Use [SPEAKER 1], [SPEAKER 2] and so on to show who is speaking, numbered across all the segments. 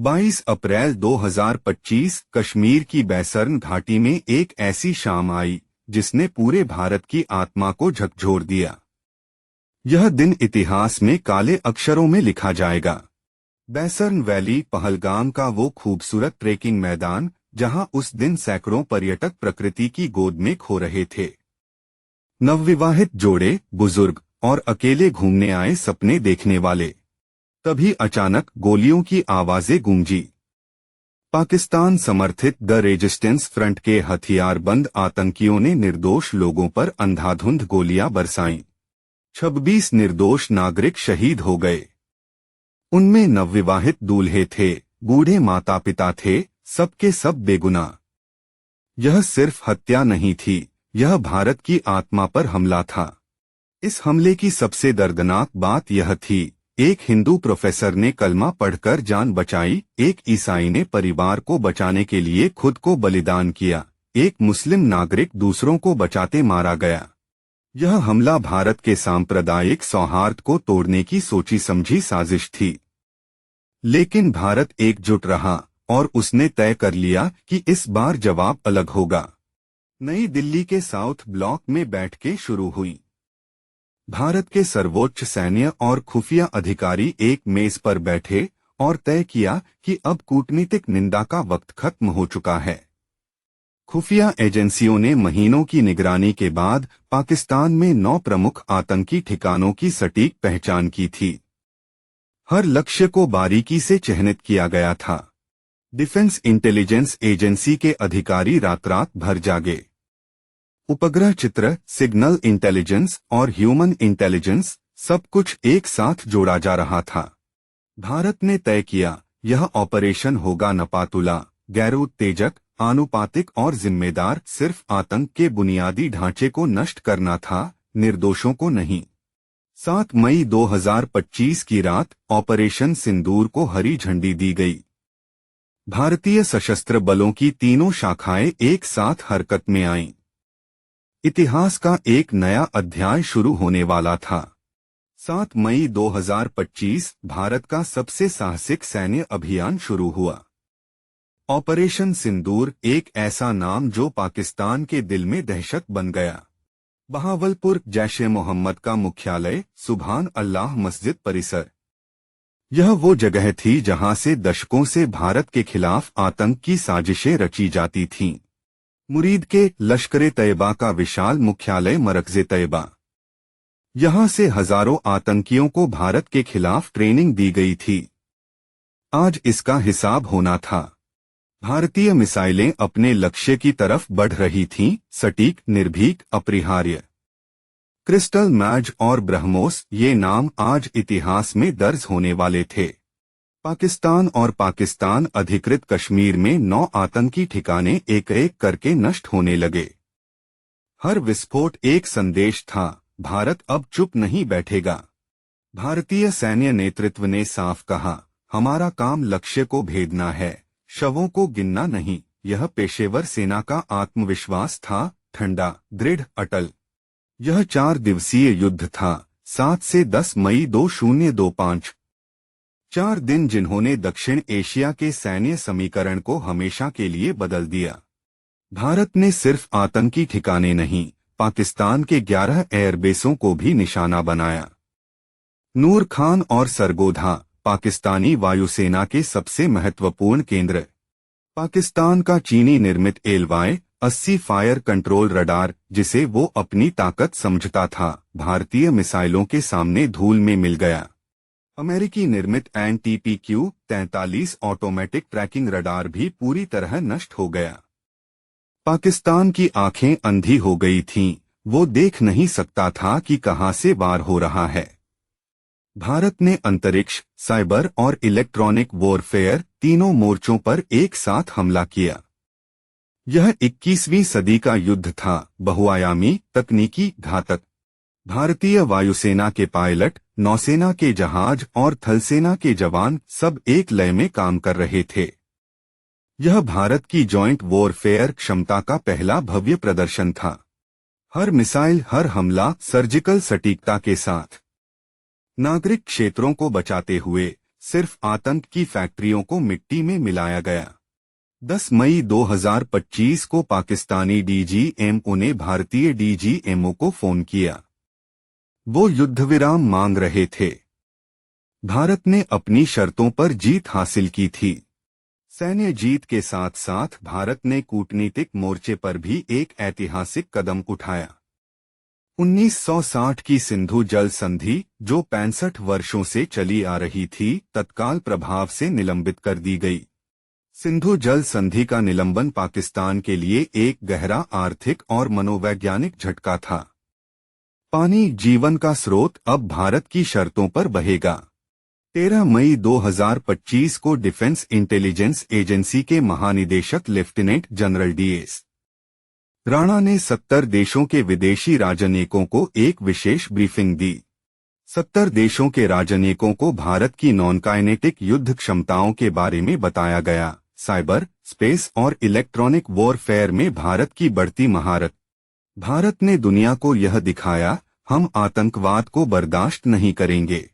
[SPEAKER 1] 22 अप्रैल 2025 कश्मीर की बैसर्न घाटी में एक ऐसी शाम आई जिसने पूरे भारत की आत्मा को झकझोर दिया। यह दिन इतिहास में काले अक्षरों में लिखा जाएगा। बैसर्न वैली, पहलगाम का वो खूबसूरत ट्रेकिंग मैदान जहां उस दिन सैकड़ों पर्यटक प्रकृति की गोद में खो रहे थे। नवविवाहित जोड़े, बुजुर्ग और अकेले घूमने आए सपने देखने वाले। तभी अचानक गोलियों की आवाजें गूंजी। पाकिस्तान समर्थित द रेजिस्टेंस फ्रंट के हथियारबंद आतंकियों ने निर्दोष लोगों पर अंधाधुंध गोलियां बरसाईं। 26 निर्दोष नागरिक शहीद हो गए। उनमें नवविवाहित दूल्हे थे, बूढ़े माता पिता थे, सबके सब बेगुनाह। यह सिर्फ हत्या नहीं थी, यह भारत की आत्मा पर हमला था। इस हमले की सबसे दर्दनाक बात यह थी, एक हिंदू प्रोफेसर ने कलमा पढ़कर जान बचाई, एक ईसाई ने परिवार को बचाने के लिए खुद को बलिदान किया, एक मुस्लिम नागरिक दूसरों को बचाते मारा गया। यह हमला भारत के सांप्रदायिक सौहार्द को तोड़ने की सोची समझी साजिश थी। लेकिन भारत एकजुट रहा और उसने तय कर लिया कि इस बार जवाब अलग होगा। नई दिल्ली के साउथ ब्लॉक में बैठकें शुरू हुई। भारत के सर्वोच्च सैन्य और खुफिया अधिकारी एक मेज पर बैठे और तय किया कि अब कूटनीतिक निंदा का वक्त खत्म हो चुका है। खुफिया एजेंसियों ने महीनों की निगरानी के बाद पाकिस्तान में 9 प्रमुख आतंकी ठिकानों की सटीक पहचान की थी। हर लक्ष्य को बारीकी से चिह्नित किया गया था। डिफेंस इंटेलिजेंस एजेंसी के अधिकारी रात भर जागे। उपग्रह चित्र, सिग्नल इंटेलिजेंस और ह्यूमन इंटेलिजेंस सब कुछ एक साथ जोड़ा जा रहा था। भारत ने तय किया, यह ऑपरेशन होगा नपातुला, गैर-उत्तेजक, आनुपातिक और जिम्मेदार। सिर्फ आतंक के बुनियादी ढांचे को नष्ट करना था, निर्दोषों को नहीं। 7 मई 2025 की रात ऑपरेशन सिंदूर को हरी झंडी दी गई। भारतीय सशस्त्र बलों की तीनों शाखाएं एक साथ हरकत में आईं। इतिहास का एक नया अध्याय शुरू होने वाला था। 7 मई 2025 भारत का सबसे साहसिक सैन्य अभियान शुरू हुआ। ऑपरेशन सिंदूर, एक ऐसा नाम जो पाकिस्तान के दिल में दहशत बन गया। बहावलपुर, जैश-ए-मोहम्मद का मुख्यालय, सुभान अल्लाह मस्जिद परिसर। यह वो जगह थी जहां से दशकों से भारत के खिलाफ आतंक की साजिशें रची जाती थीं। मुरीद के लश्कर-ए-तैयबा का विशाल मुख्यालय मरकज़-ए-तैयबा। यहां से हजारों आतंकियों को भारत के खिलाफ ट्रेनिंग दी गई थी। आज इसका हिसाब होना था। भारतीय मिसाइलें अपने लक्ष्य की तरफ बढ़ रही थीं, सटीक, निर्भीक, अपरिहार्य। क्रिस्टल, मैज और ब्रह्मोस, ये नाम आज इतिहास में दर्ज होने वाले थे। पाकिस्तान और पाकिस्तान अधिकृत कश्मीर में 9 आतंकी ठिकाने एक एक करके नष्ट होने लगे। हर विस्फोट एक संदेश था, भारत अब चुप नहीं बैठेगा। भारतीय सैन्य नेतृत्व ने साफ कहा, हमारा काम लक्ष्य को भेदना है, शवों को गिनना नहीं। यह पेशेवर सेना का आत्मविश्वास था, ठंडा, दृढ़, अटल। यह 4 दिवसीय युद्ध था, 7 से 10 मई 2025। 4 दिन जिन्होंने दक्षिण एशिया के सैन्य समीकरण को हमेशा के लिए बदल दिया। भारत ने सिर्फ आतंकी ठिकाने नहीं, पाकिस्तान के 11 एयरबेसों को भी निशाना बनाया। नूर खान और सरगोधा, पाकिस्तानी वायुसेना के सबसे महत्वपूर्ण केंद्र। पाकिस्तान का चीनी निर्मित LY-80 फायर कंट्रोल रडार, जिसे वो अपनी ताकत समझता था, भारतीय मिसाइलों के सामने धूल में मिल गया। अमेरिकी निर्मित NTPQ-43 ऑटोमेटिक ट्रैकिंग रडार भी पूरी तरह नष्ट हो गया। पाकिस्तान की आंखें अंधी हो गई थीं, वो देख नहीं सकता था कि कहां से वार हो रहा है। भारत ने अंतरिक्ष, साइबर और इलेक्ट्रॉनिक वॉरफेयर तीनों मोर्चों पर एक साथ हमला किया। यह 21वीं सदी का युद्ध था, बहुआयामी, तकनीकी, घातक। भारतीय वायुसेना के पायलट, नौसेना के जहाज और थलसेना के जवान सब एक लय में काम कर रहे थे। यह भारत की जॉइंट वॉरफेयर क्षमता का पहला भव्य प्रदर्शन था। हर मिसाइल, हर हमला सर्जिकल सटीकता के साथ। नागरिक क्षेत्रों को बचाते हुए सिर्फ आतंक की फैक्ट्रियों को मिट्टी में मिलाया गया। 10 मई 2025 को पाकिस्तानी डीजीएमओ ने भारतीय डीजीएमओ को फोन किया। वो युद्धविराम मांग रहे थे। भारत ने अपनी शर्तों पर जीत हासिल की थी। सैन्य जीत के साथ साथ भारत ने कूटनीतिक मोर्चे पर भी एक ऐतिहासिक कदम उठाया। 1960 की सिंधु जल संधि, जो 65 वर्षों से चली आ रही थी, तत्काल प्रभाव से निलंबित कर दी गई। सिंधु जल संधि का निलंबन पाकिस्तान के लिए एक गहरा आर्थिक और मनोवैज्ञानिक झटका था। पानी जीवन का स्रोत अब भारत की शर्तों पर बहेगा। 13 मई 2025 को डिफेंस इंटेलिजेंस एजेंसी के महानिदेशक लेफ्टिनेंट जनरल डीएस राणा ने 70 देशों के विदेशी राजनयिकों को एक विशेष ब्रीफिंग दी। 70 देशों के राजनयिकों को भारत की नॉन काइनेटिक युद्ध क्षमताओं के बारे में बताया गया। साइबर, स्पेस और इलेक्ट्रॉनिक वॉरफेयर में भारत की बढ़ती महारत। भारत ने दुनिया को यह दिखाया, हम आतंकवाद को बर्दाश्त नहीं करेंगे।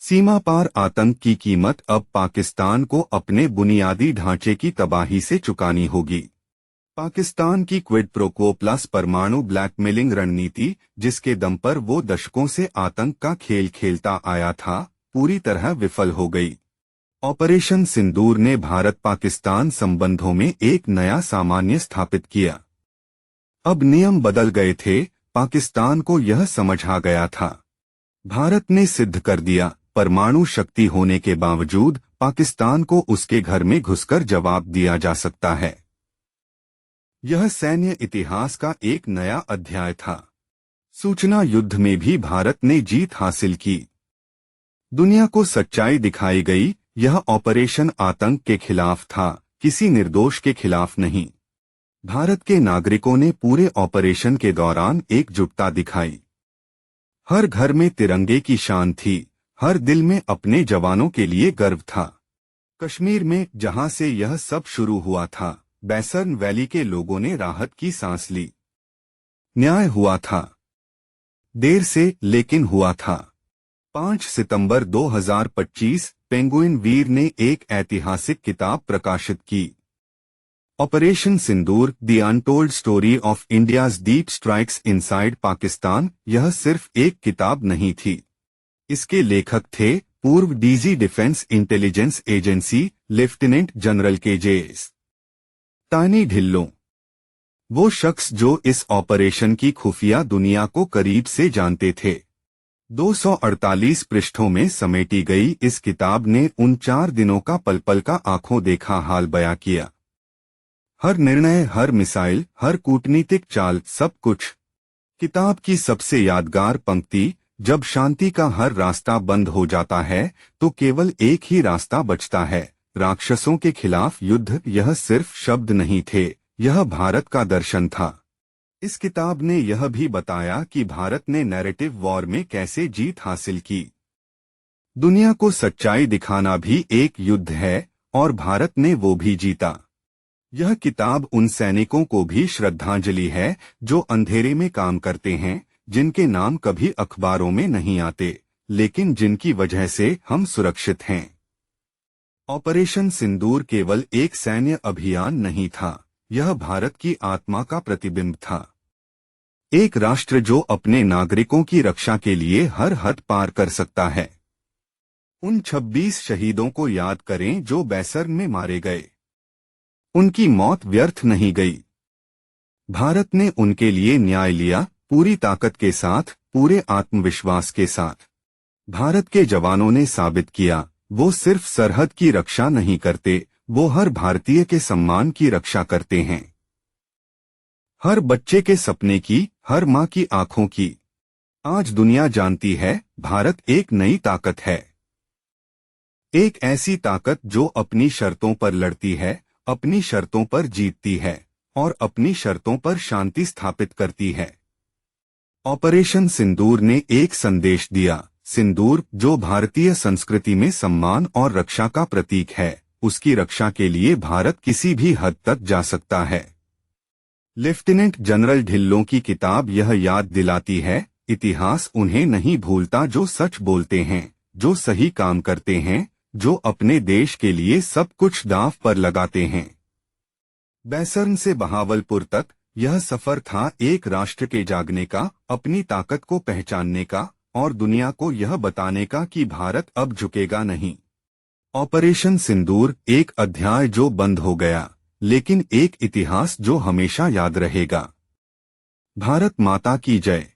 [SPEAKER 1] सीमा पार आतंक की कीमत अब पाकिस्तान को अपने बुनियादी ढांचे की तबाही से चुकानी होगी। पाकिस्तान की क्विड प्रो क्वो प्लस परमाणु ब्लैकमेलिंग रणनीति, जिसके दम पर वो दशकों से आतंक का खेल खेलता आया था, पूरी तरह विफल हो गई। ऑपरेशन सिंदूर ने भारत पाकिस्तान संबंधों में एक नया सामान्य स्थापित किया। अब नियम बदल गए थे। पाकिस्तान को यह समझ आ गया था। भारत ने सिद्ध कर दिया, परमाणु शक्ति होने के बावजूद पाकिस्तान को उसके घर में घुसकर जवाब दिया जा सकता है। यह सैन्य इतिहास का एक नया अध्याय था। सूचना युद्ध में भी भारत ने जीत हासिल की। दुनिया को सच्चाई दिखाई गई, यह ऑपरेशन आतंक के खिलाफ था, किसी निर्दोष के खिलाफ नहीं। भारत के नागरिकों ने पूरे ऑपरेशन के दौरान एकजुटता दिखाई। हर घर में तिरंगे की शान थी, हर दिल में अपने जवानों के लिए गर्व था। कश्मीर में, जहां से यह सब शुरू हुआ था, बैसर्न वैली के लोगों ने राहत की सांस ली। न्याय हुआ था। देर से, लेकिन हुआ था। 5 सितंबर 2025 पेंगुइन वीर ने एक ऐतिहासिक किताब प्रकाशित की। Operation Sindoor, the untold story of India's deep strikes inside Pakistan. यह सिर्फ एक किताब नहीं थी। इसके लेखक थे पूर्व DG defence intelligence agency lieutenant general KJS. Tiny Dhillon, वो शख्स जो इस ऑपरेशन की खुफिया दुनिया को करीब से जानते थे। 248 पृष्ठों में समेटी गई इस किताब ने उन 4 दिनों का पल पल का आंखों देखा हाल बयां किया। हर निर्णय, हर मिसाइल, हर कूटनीतिक चाल, सब कुछ। किताब की सबसे यादगार पंक्ति, जब शांति का हर रास्ता बंद हो जाता है तो केवल एक ही रास्ता बचता है, राक्षसों के खिलाफ युद्ध। यह सिर्फ शब्द नहीं थे, यह भारत का दर्शन था। इस किताब ने यह भी बताया कि भारत ने नैरेटिव वॉर में कैसे जीत हासिल की। दुनिया को सच्चाई दिखाना भी एक युद्ध है और भारत ने वो भी जीता। यह किताब उन सैनिकों को भी श्रद्धांजलि है जो अंधेरे में काम करते हैं, जिनके नाम कभी अखबारों में नहीं आते, लेकिन जिनकी वजह से हम सुरक्षित हैं। ऑपरेशन सिंदूर केवल एक सैन्य अभियान नहीं था, यह भारत की आत्मा का प्रतिबिंब था। एक राष्ट्र जो अपने नागरिकों की रक्षा के लिए हर हद पार कर सकता है। उन 26 शहीदों को याद करें जो बैसर्न में मारे गए। उनकी मौत व्यर्थ नहीं गई। भारत ने उनके लिए न्याय लिया, पूरी ताकत के साथ, पूरे आत्मविश्वास के साथ। भारत के जवानों ने साबित किया, वो सिर्फ सरहद की रक्षा नहीं करते, वो हर भारतीय के सम्मान की रक्षा करते हैं। हर बच्चे के सपने की, हर माँ की आंखों की। आज दुनिया जानती है, भारत एक नई ताकत है। एक ऐसी ताकत जो अपनी शर्तों पर लड़ती है, अपनी शर्तों पर जीतती है और अपनी शर्तों पर शांति स्थापित करती है। ऑपरेशन सिंदूर ने एक संदेश दिया। सिंदूर, जो भारतीय संस्कृति में सम्मान और रक्षा का प्रतीक है, उसकी रक्षा के लिए भारत किसी भी हद तक जा सकता है। लेफ्टिनेंट जनरल ढिल्लों की किताब यह याद दिलाती है, इतिहास उन्हें नहीं भूलता जो सच बोलते हैं, जो सही काम करते हैं, जो अपने देश के लिए सब कुछ दांव पर लगाते हैं। बैसर्न से बहावलपुर तक यह सफर था एक राष्ट्र के जागने का, अपनी ताकत को पहचानने का और दुनिया को यह बताने का कि भारत अब झुकेगा नहीं। ऑपरेशन सिंदूर एक अध्याय जो बंद हो गया, लेकिन एक इतिहास जो हमेशा याद रहेगा। भारत माता की जय।